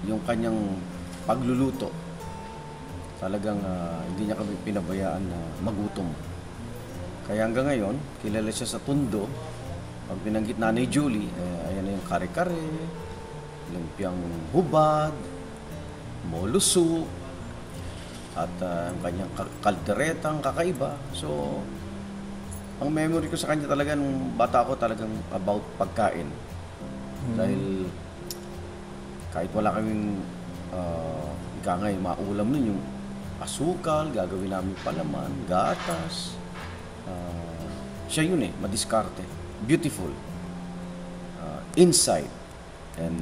yung kanyang pagluluto. Talagang hindi niya kami pinabayaan na magutom. Kaya hanggang ngayon, kilala siya sa Tondo. Pag binanggit Nanay Julie, ayan na yung kare-kare, lumpiang hubad, molo soup, at ang kanyang kalderetang kakaiba. So, ang memory ko sa kanya talaga nung bata ako talagang about pagkain. Dahil kahit wala kaming ika nga yung maulam nun, yung asukal, gagawin namin palaman, gatas. Siya yun madiskarte. Beautiful. Inside and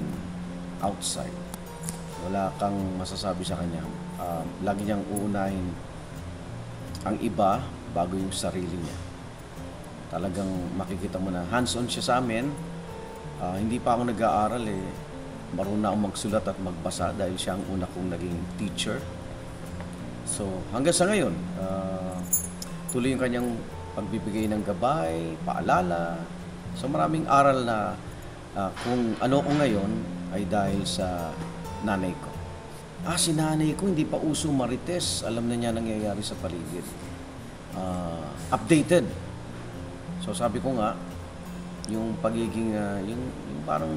outside. Wala kang masasabi sa kanya. Lagi niyang uunahin ang iba bago yung sarili niya. Talagang makikita mo na hands-on siya sa amin. Hindi pa ako nag-aaral marunong na akong magsulat at magbasa dahil siya ang una kong naging teacher. So hanggang sa ngayon, tuloy yung kanyang pagbibigay ng gabay, paalala. So maraming aral na kung ano ko ngayon ay dahil sa nanay ko. Si nanay ko hindi pa uso marites. Alam na niya nangyayari sa paligid. Updated. So sabi ko nga, yung pagiging, yung parang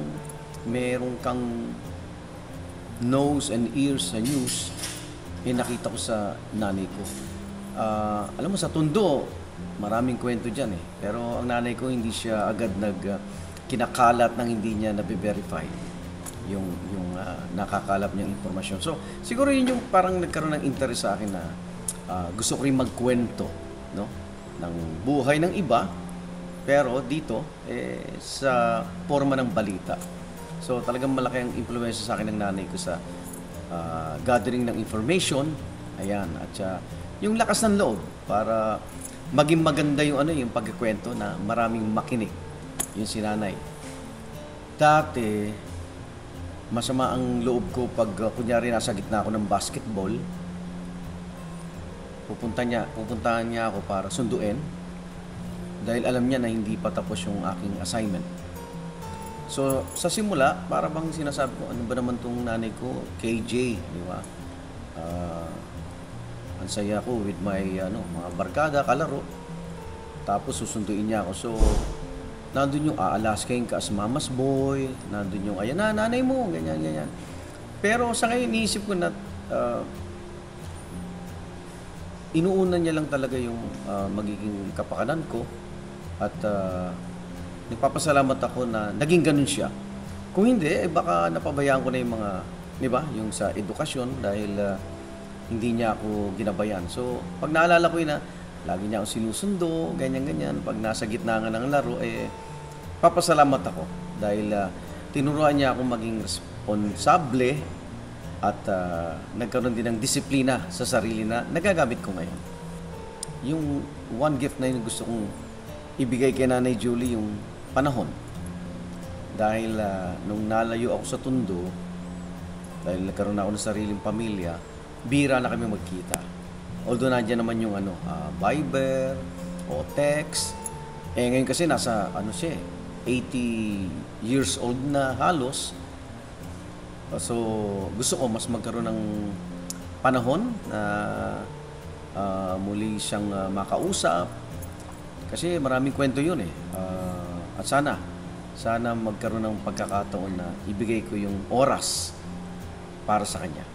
merong kang nose and ears sa news, nakita ko sa nanay ko. Alam mo, sa Tondo, maraming kwento dyan Pero ang nanay ko hindi siya agad kinakalat ng hindi niya nabe-verify yung nakakalap niyang impormasyon. So, siguro yun yung parang nagkaroon ng interest sa akin na gusto ko rin magkwento, no? Ng buhay ng iba, pero dito, sa forma ng balita. So, talagang malaki ang impluwensya sa akin ng nanay ko sa gathering ng information. Ayan, at yung lakas ng loob para maging maganda yung yung pagkikwento na maraming makinig. Yung si nanay. Dati, masama ang loob ko pag kunyari nasa gitna ako ng basketball. Pupuntahan niya ako para sunduin dahil alam niya na hindi pa tapos yung aking assignment. So, sa simula, para bang sinasabi ko, ano ba naman tong nanay ko? KJ, di ba? Ang saya ko with my mga barkada, kalaro. Tapos susunduin niya ako. So, nandun yung aalaskain ka as mama's boy. Nandun yung, ayan na, nanay mo, ganyan, ganyan. Pero sa ngayon, iniisip ko na inuunan niya lang talaga yung magiging kapakanan ko. At nagpapasalamat ako na naging ganun siya. Kung hindi, baka napabayaan ko na yung mga, di ba, yung sa edukasyon dahil hindi niya ako ginabayan. So, pag naalala ko yun na, lagi niya akong sinusundo, ganyan-ganyan. Pag nasa gitna nga ng laro, papasalamat ako dahil tinuruan niya akong maging responsable at nagkaroon din ng disiplina sa sarili na nagagamit ko ngayon. Yung one gift na yun gusto kong ibigay kay Nanay Julie, yung panahon. Dahil nung nalayo ako sa Tondo, dahil nagkaroon ako ng sariling pamilya, bira na kami magkita. Although nandiyan naman yung Viber o text. Ngayon kasi nasa 80 years old na halos. So gusto ko mas magkaroon ng panahon na muli siyang makausap. Kasi maraming kwento yun at sana magkaroon ng pagkakataon na ibigay ko yung oras para sa kanya.